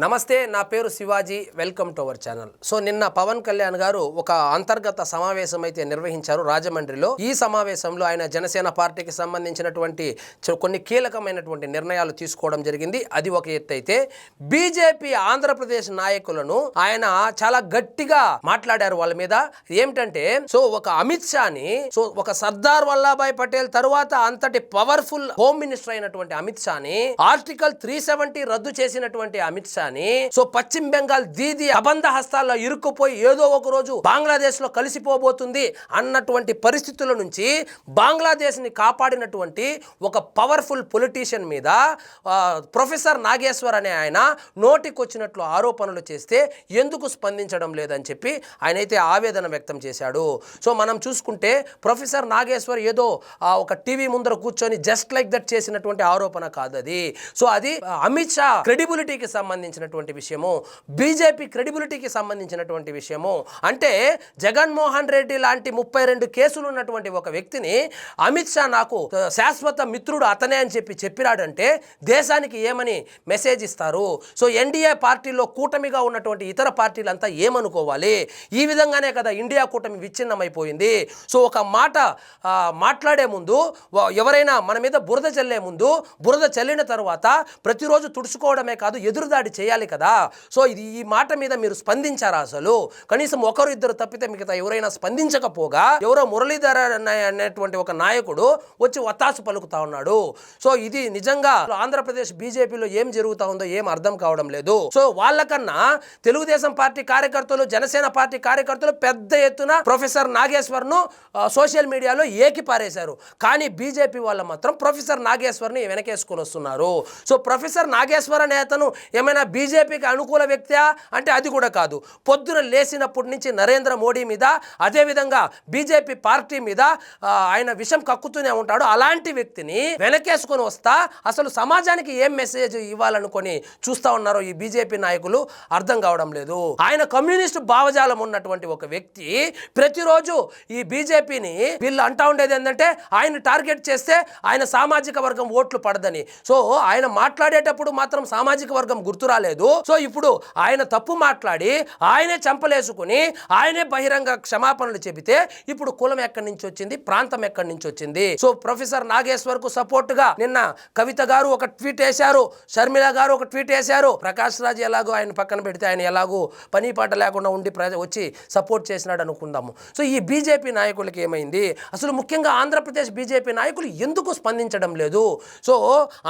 నమస్తే, నా పేరు Shivaji. Welcome to our channel. So నిన్న పవన్ కళ్యాణ్ గారు ఒక అంతర్గత సమావేశం అయితే నిర్వహించారు రాజమండ్రిలో. ఈ సమావేశంలో ఆయన జనసేన పార్టీకి సంబంధించినటువంటి కొన్ని కీలకమైనటువంటి నిర్ణయాలు తీసుకోవడం జరిగింది. అది ఒక ఎత్తు అయితే, బీజేపీ ఆంధ్రప్రదేశ్ నాయకులను ఆయన చాలా గట్టిగా మాట్లాడారు వాళ్ళ మీద. ఏమిటంటే, సో ఒక అమిత్ షాని, సో ఒక సర్దార్ వల్లభాయ్ పటేల్ తరువాత అంతటి పవర్ఫుల్ హోమ్ మినిస్టర్ అయినటువంటి అమిత్ షాని ఆర్టికల్ 370 రద్దు చేసినటువంటి అమిత్ షా సో పశ్చిమ బెంగాల్ దీది అబంధ హస్తాల్లో ఇరుక్కుపోయి ఏదో ఒక రోజు బంగ్లాదేశ్ లో కలిసిపోబోతుంది అన్నటువంటి పరిస్థితుల నుంచి బంగ్లాదేశ్ ని కాపాడినటువంటి ఒక పవర్ఫుల్ పొలిటీషియన్ మీద ప్రొఫెసర్ నాగేశ్వర్ అనే ఆయన నోటికొచ్చినట్లు ఆరోపణలు చేస్తే ఎందుకు స్పందించడం లేదని చెప్పి ఆయన అయితే ఆవేదన వ్యక్తం చేశాడు. సో మనం చూసుకుంటే ప్రొఫెసర్ నాగేశ్వర్ ఏదో ఒక టీవీ ముందర కూర్చొని జస్ట్ లైక్ దట్ చేసినటువంటి ఆరోపణ కాదు అది. సో అది అమిత్ షా క్రెడిబిలిటీకి సంబంధించినటువంటి విషయము, బీజేపీ క్రెడిబిలిటీకి సంబంధించినటువంటి విషయము. అంటే జగన్మోహన్ రెడ్డి లాంటి 32 కేసులు ఉన్నటువంటి ఒక వ్యక్తిని అమిత్ షా నాకు శాశ్వత మిత్రుడు అతనే అని చెప్పిరాడంటే దేశానికి ఏమని మెసేజ్ ఇస్తారు? సో ఎన్డీఏ పార్టీలో కూటమిగా ఉన్నటువంటి ఇతర పార్టీలంతా ఏమనుకోవాలి? ఈ విధంగానే కదా ఇండియా కూటమి విచ్ఛిన్నమైపోయింది. సో ఒక మాట మాట్లాడే ముందు, ఎవరైనా మన మీద బురద చల్లే ముందు, బురద చల్లిన తర్వాత ప్రతిరోజు తుడుచుకోవడమే కాదు, ఎదురుదాడి చేయాలి కదా. సో ఈ మాట మీద మీరు స్పందించారా? అసలు కనీసం ఒకరు ఇద్దరు తప్పితే మిగతా ఎవరైనా స్పందించకపోగా ఎవరో మురళీధర్ అనేటువంటి ఒక నాయకుడు వచ్చి వత్తాసు పలుకుతా ఉన్నాడు. సో ఇది నిజంగా ఆంధ్రప్రదేశ్ బీజేపీలో ఏం జరుగుతా ఉందో ఏం అర్థం కావడం లేదు. సో వాళ్ళకన్నా తెలుగుదేశం పార్టీ కార్యకర్తలు, జనసేన పార్టీ కార్యకర్తలు పెద్ద ఎత్తున ప్రొఫెసర్ నాగేశ్వర్ ను సోషల్ మీడియాలో ఏకిపారేశారు. కానీ బీజేపీ వాళ్ళు మాత్రం ప్రొఫెసర్ నాగేశ్వర్ ని వెనకేసుకొని వస్తున్నారు. సో ప్రొఫెసర్ నాగేశ్వర్ అనే అతను ఏమైనా బీజేపీకి అనుకూల వ్యక్తా అంటే అది కూడా కాదు. పొద్దున లేచినప్పటి నుంచి నరేంద్ర మోడీ మీద, అదేవిధంగా బీజేపీ పార్టీ మీద ఆయన విషం కక్కుతూనే ఉంటాడు. అలాంటి వ్యక్తిని వెనకేసుకొని వస్తా అసలు సమాజానికి ఏం మెసేజ్ ఇవ్వాలనుకొని చూస్తా ఉన్నారో ఈ బీజేపీ నాయకులు అర్థం కావడం లేదు. ఆయన కమ్యూనిస్టు భావజాలం ఉన్నటువంటి ఒక వ్యక్తి ప్రతిరోజు ఈ బీజేపీని వీళ్ళు అంటా ఉండేది ఏంటంటే ఆయన టార్గెట్ చేస్తే ఆయన సామాజిక వర్గం ఓట్లు పడదని. సో ఆయన మాట్లాడేటప్పుడు మాత్రం సామాజిక వర్గం గుర్తు రాలేదు. సో ఇప్పుడు ఆయన తప్పు మాట్లాడి ఆయనే చంపలేసుకుని ఆయనే బహిరంగ క్షమాపణలు చెబితే ఇప్పుడు కులం ఎక్కడి నుంచి వచ్చింది, ప్రాంతం ఎక్కడి నుంచి వచ్చింది? సో ప్రొఫెసర్ నాగేశ్వర్ కు సపోర్ట్ గా నిన్న కవిత గారు ఒక ట్వీట్ వేశారు, షర్మిల గారు ఒక ట్వీట్ వేశారు. ప్రకాష్ రాజ్ ఎలాగో ఆయన పక్కన పెడితే ఆయన ఎలాగో పని పాట లేకుండా ఉండి వచ్చి సపోర్ట్ చేసినాడు అనుకుందాము. సో ఈ బీజేపీ నాయకులకి ఏమైంది? అసలు ముఖ్యంగా ఆంధ్రప్రదేశ్ బీజేపీ నాయకులు ఎందుకు స్పందించడం లేదు? సో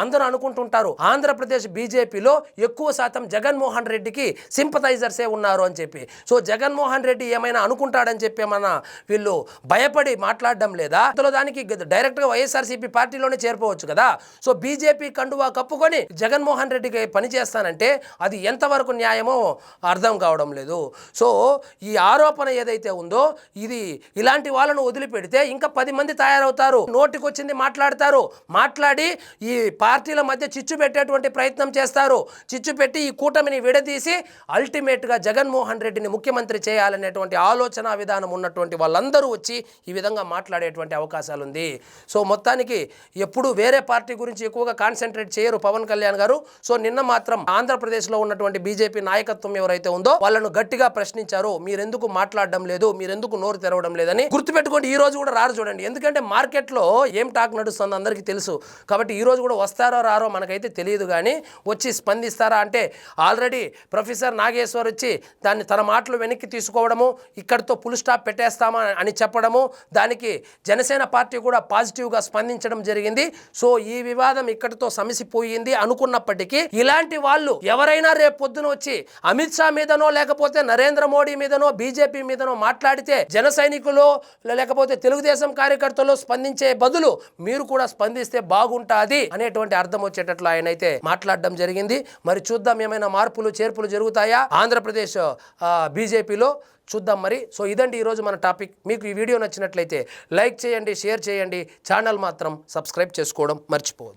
అందరూ అనుకుంటుంటారు ఆంధ్రప్రదేశ్ బీజేపీలో ఎక్కువ శాతం జగన్మోహన్ రెడ్డికి సింపథైజర్సే ఉన్నారు అని చెప్పి. సో జగన్మోహన్ రెడ్డి ఏమైనా అనుకుంటాడని చెప్పి ఏమన్నా వీళ్ళు భయపడి మాట్లాడడం లేదా? అందులో దానికి డైరెక్ట్గా వైఎస్ఆర్సీపీ పార్టీలోనే చేరిపోవచ్చు కదా. సో బీజేపీ కండువా కప్పుకొని జగన్మోహన్ రెడ్డికి పనిచేస్తానంటే అది ఎంతవరకు న్యాయమో అర్థం కావడం లేదు. సో ఈ ఆరోపణ ఏదైతే ఉందో ఇది ఇలాంటి వాళ్ళను వదిలిపెడితే ఇంకా 10 మంది తయారవుతారు. నోటికొచ్చింది మాట్లాడతారు, మాట్లాడి ఈ పార్టీల మధ్య చిచ్చు పెట్టేటువంటి ప్రయత్నం చేస్తారు. చిచ్చు పెట్టి ఈ కూటమిని విడదీసి అల్టిమేట్గా జగన్మోహన్ రెడ్డిని ముఖ్యమంత్రి చేయాలనేటువంటి ఆలోచన విధానం ఉన్నటువంటి వాళ్ళందరూ వచ్చి ఈ విధంగా మాట్లాడేటువంటి అవకాశాలు ఉంది. సో మొత్తానికి ఎప్పుడు వేరే పార్టీ గురించి ఎక్కువగా కాన్సన్ట్రేట్ చేయరు పవన్ కళ్యాణ్ గారు. సో నిన్న మాత్రం ఆంధ్రప్రదేశ్లో ఉన్నటువంటి బీజేపీ నాయకత్వం ఎవరైతే ఉందో వాళ్ళను గట్టిగా ప్రశ్నించారు. మీరెందుకు మాట్లాడడం లేదు, మీరెందుకు నోరు తెరవడం లేదని. గుర్తుపెట్టుకోండి, ఈ రోజు కూడా రారు చూడండి. ఎందుకంటే మార్కెట్లో ఏం టాక్ నడుస్తుందో అందరికీ తెలుసు. కాబట్టి ఈ రోజు కూడా వస్తారో రారో మనకైతే తెలియదు. కానీ వచ్చి స్పందిస్తారా అంటే ఆల్రెడీ ప్రొఫెసర్ నాగేశ్వర్ వచ్చి దాన్ని తన మాటలు వెనక్కి తీసుకోవడము, ఇక్కడితో ఫుల్ స్టాప్ పెట్టేస్తామా అని చెప్పడము, దానికి జనసేన పార్టీ కూడా పాజిటివ్గా స్పందించడం జరిగింది. సో ఈ వివాదం ఇక్కడితో సమసిపోయింది అనుకున్నప్పటికీ ఇలాంటి వాళ్ళు ఎవరైనా రేపు పొద్దున వచ్చి అమిత్ షా మీదనో లేకపోతే నరేంద్ర మోడీ మీదనో బీజేపీ మీదనో మాట్లాడితే జన సైనికులు లేకపోతే తెలుగుదేశం కార్యకర్తలు స్పందించే బదులు మీరు కూడా స్పందిస్తే బాగుంటుంది అనేటువంటి అర్థం వచ్చేటట్లు ఆయన అయితే మాట్లాడడం జరిగింది. మరి చూద్దాం ఏమైనా మార్పులు చేర్పులు జరుగుతాయా ఆంధ్రప్రదేశ్ బీజేపీలో, చూద్దాం మరి. సో ఇదండి ఈరోజు మన టాపిక్. మీకు ఈ వీడియో నచ్చినట్లయితే లైక్ చేయండి, షేర్ చేయండి, ఛానల్ మాత్రం సబ్స్క్రైబ్ చేసుకోవడం మర్చిపోవద్దు.